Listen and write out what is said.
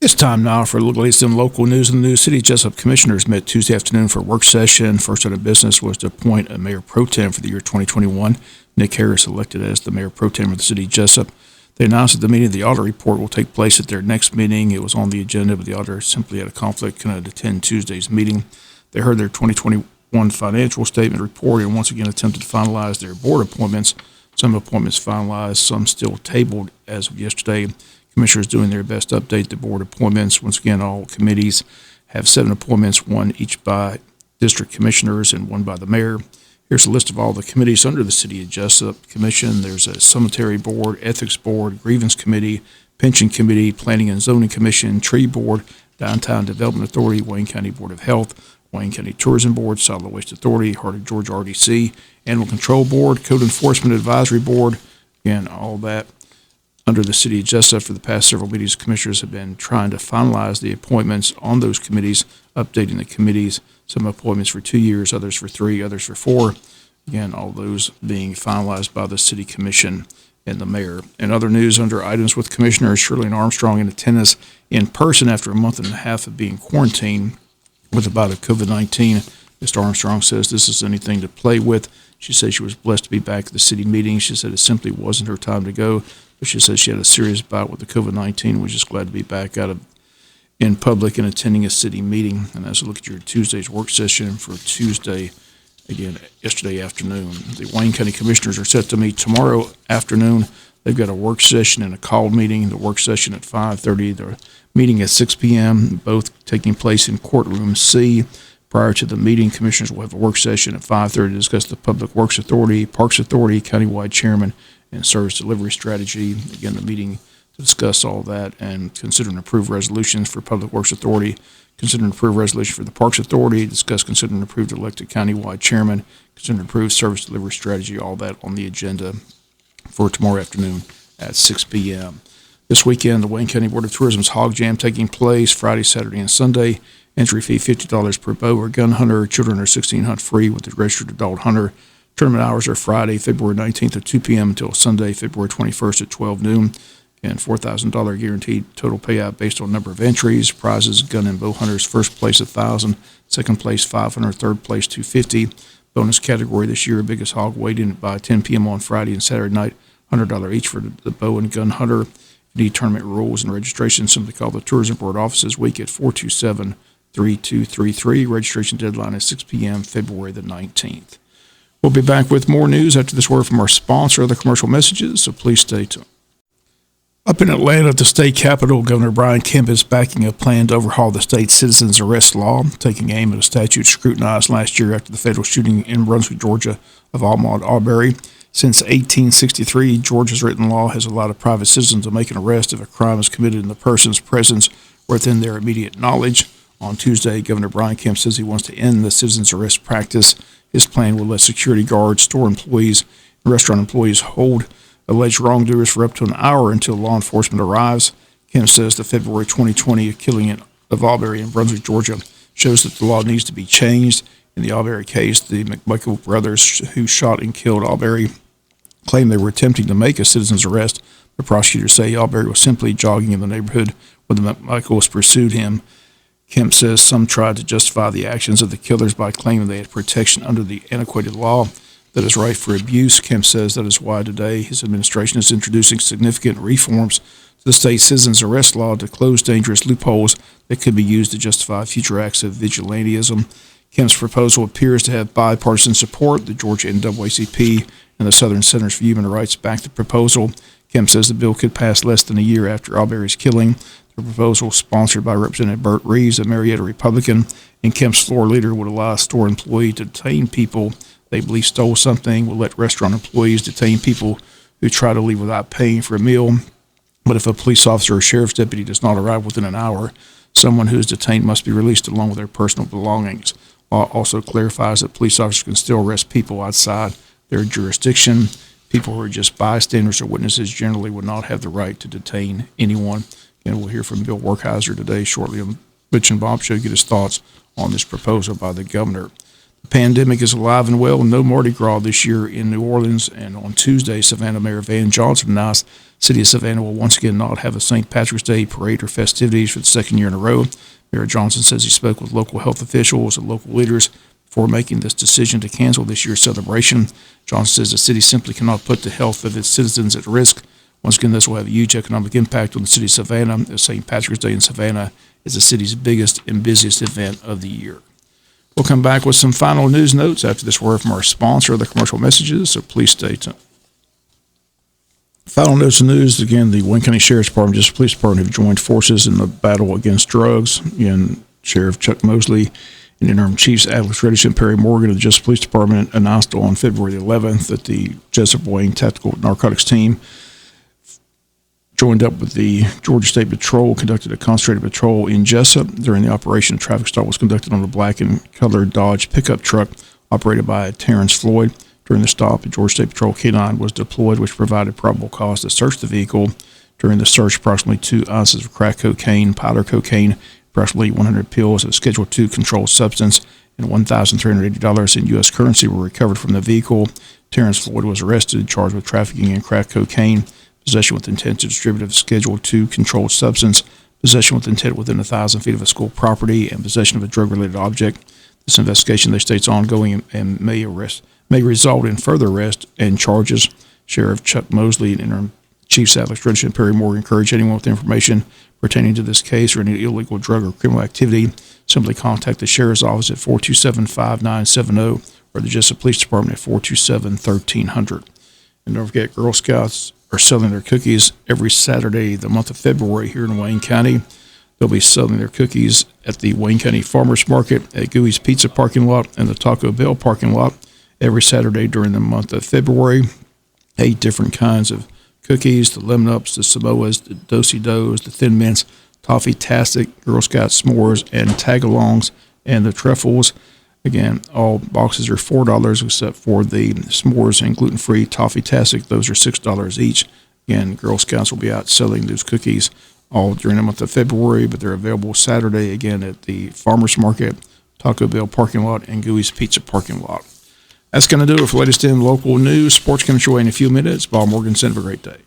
It's time now for a look at latest in local news in the news. City Jesup commissioners met Tuesday afternoon for a work session. First order of business was to appoint a mayor pro tem for the year 2021. Nick Harris elected as the mayor pro tem of the city of Jesup. They announced that the meeting of the auditor report will take place at their next meeting. It was on the agenda, but the auditor simply had a conflict, couldn't attend Tuesday's meeting. They heard their 2021 financial statement report and once again attempted to finalize their board appointments. Some appointments finalized, some still tabled as of yesterday. Commissioners doing their best to update the board appointments. Once again, all committees have 7 appointments, 1 each by district commissioners and 1 by the mayor. Here's a list of all the committees under the City of Jesup Commission. There's a cemetery board, ethics board, grievance committee, pension committee, planning and zoning commission, tree board, downtown development authority, Wayne County Board of Health, Wayne County Tourism Board, Solid Waste Authority, Heart of Georgia RDC, Animal Control Board, Code Enforcement Advisory Board. Again, all that under the City of Jesup. For the past several meetings, commissioners have been trying to finalize the appointments on those committees, updating the committees, some appointments for 2 years, others for 3, others for 4. Again, all those being finalized by the City Commission and the mayor. In other news, under items with Commissioners, Shirley and Armstrong in attendance in person after a month and a half of being quarantined with about a COVID-19. Mr. Armstrong says this is anything to play with. She says she was blessed to be back at the city meeting. She said it simply wasn't her time to go. But she says she had a serious bout with the COVID-19. Was just glad to be back in public and attending a city meeting. And as we look at your Tuesday's work session for Tuesday, again, yesterday afternoon, the Wayne County Commissioners are set to meet tomorrow afternoon. They've got a work session and a called meeting. The work session at 5:30, the meeting at 6 p.m., both taking place in courtroom C. Prior to the meeting, commissioners will have a work session at 5:30 to discuss the Public Works Authority, Parks Authority, countywide chairman, and service delivery strategy. Again, the meeting to discuss all that and consider and approve resolutions for Public Works Authority, consider and approve resolution for the Parks Authority, discuss, consider and approve the elected countywide chairman, consider and approve service delivery strategy, all that on the agenda for tomorrow afternoon at 6 p.m. This weekend, the Wayne County Board of Tourism's Hog Jam taking place Friday, Saturday, and Sunday. Entry fee $50 per bow or gun hunter. Children are 16 hunt free with a registered adult hunter. Tournament hours are Friday, February 19th at 2 p.m. until Sunday, February 21st at 12 noon. And $4,000 guaranteed total payout based on number of entries. Prizes: gun and bow hunters, first place $1,000, second place $500, third place $250. Bonus category this year: biggest hog weighed in by 10 p.m. on Friday and Saturday night, $100 each for the bow and gun hunter. If you need tournament rules and registration, simply call the Tourism Board office this week at 427-3233. Registration deadline is 6 p.m. February the 19th. We'll be back with more news after this word from our sponsor, other commercial messages, so please stay tuned. Up in Atlanta at the state capitol, Governor Brian Kemp is backing a plan to overhaul the state's citizens arrest law, taking aim at a statute scrutinized last year after the fatal shooting in Brunswick, Georgia, of Ahmaud Arbery. Since 1863, Georgia's written law has allowed a private citizen to make an arrest if a crime is committed in the person's presence or within their immediate knowledge. On Tuesday, Governor Brian Kemp says he wants to end the citizen's arrest practice. His plan will let security guards, store employees, and restaurant employees hold alleged wrongdoers for up to an hour until law enforcement arrives. Kemp says the February 2020 killing of Arbery in Brunswick, Georgia, shows that the law needs to be changed. In the Arbery case, the McMichael brothers who shot and killed Arbery claimed they were attempting to make a citizen's arrest. The prosecutors say Arbery was simply jogging in the neighborhood when the McMichaels pursued him. Kemp says some tried to justify the actions of the killers by claiming they had protection under the antiquated law that is rife for abuse. Kemp says that is why today his administration is introducing significant reforms to the state citizens arrest law to close dangerous loopholes that could be used to justify future acts of vigilantism. Kemp's proposal appears to have bipartisan support. The Georgia NAACP and the Southern Centers for Human Rights backed the proposal. Kemp says the bill could pass less than a year after Arbery's killing. The proposal, sponsored by Representative Burt Reeves, a Marietta Republican, and Kemp's floor leader, would allow a store employee to detain people they believe stole something, will let restaurant employees detain people who try to leave without paying for a meal. But if a police officer or sheriff's deputy does not arrive within an hour, someone who is detained must be released along with their personal belongings. Law also clarifies that police officers can still arrest people outside their jurisdiction. People who are just bystanders or witnesses generally would not have the right to detain anyone. And we'll hear from Bill Werkheiser today shortly on Butch and Bob Show, get his thoughts on this proposal by the governor. The pandemic is alive and well. No Mardi Gras this year in New Orleans. And on Tuesday, Savannah Mayor Van Johnson announced the city of Savannah will once again not have a St. Patrick's Day parade or festivities for the second year in a row. Mayor Johnson says he spoke with local health officials and local leaders before making this decision to cancel this year's celebration. Johnson says the city simply cannot put the health of its citizens at risk. Once again, this will have a huge economic impact on the city of Savannah, as St. Patrick's Day in Savannah is the city's biggest and busiest event of the year. We'll come back with some final news notes after this word from our sponsor, the commercial messages, so please stay tuned. Final notes of news, again, the Wayne County Sheriff's Department, Jesup Police Department have joined forces in the battle against drugs. Again, Sheriff Chuck Mosley and Interim Chiefs Alex Reddish and Perry Morgan of the Jesup Police Department announced on February 11th that the Jesup Wayne Tactical Narcotics Team joined up with the Georgia State Patrol, conducted a concentrated patrol in Jesup. During the operation, a traffic stop was conducted on a black and colored Dodge pickup truck operated by Terrence Floyd. During the stop, the Georgia State Patrol K-9 was deployed, which provided probable cause to search the vehicle. During the search, approximately 2 ounces of crack cocaine, powder cocaine, approximately 100 pills of Schedule II controlled substance, and $1,380 in U.S. currency were recovered from the vehicle. Terrence Floyd was arrested, charged with trafficking in crack cocaine, possession with intent to distribute a Schedule II controlled substance, possession with intent within 1,000 feet of a school property, and possession of a drug-related object. This investigation, they state, is ongoing and may result in further arrest and charges. Sheriff Chuck Mosley and Interim Chiefs Alex Reddish and Perry Morgan encourage anyone with information pertaining to this case or any illegal drug or criminal activity, simply contact the Sheriff's Office at 427-5970 or the Jesup Police Department at 427-1300. And don't forget, Girl Scouts are selling their cookies every Saturday the month of February here in Wayne County. They'll be selling their cookies at the Wayne County Farmers Market, at Gooey's Pizza parking lot, and the Taco Bell parking lot every Saturday during the month of February. 8 different kinds of cookies, the Lemon Ups, the Samoas, the Do-si-dos, the Thin Mints, Toffee-tastic, Girl Scout s'mores, and Tagalongs, and the Truffles. Again, all boxes are $4 except for the s'mores and gluten-free Toffee-tastic. Those are $6 each. Again, Girl Scouts will be out selling those cookies all during the month of February, but they're available Saturday, again, at the Farmers Market, Taco Bell parking lot, and Gooey's Pizza parking lot. That's going to do it for latest in local news. Sports coming your way in a few minutes. Bob Morgan, have a great day.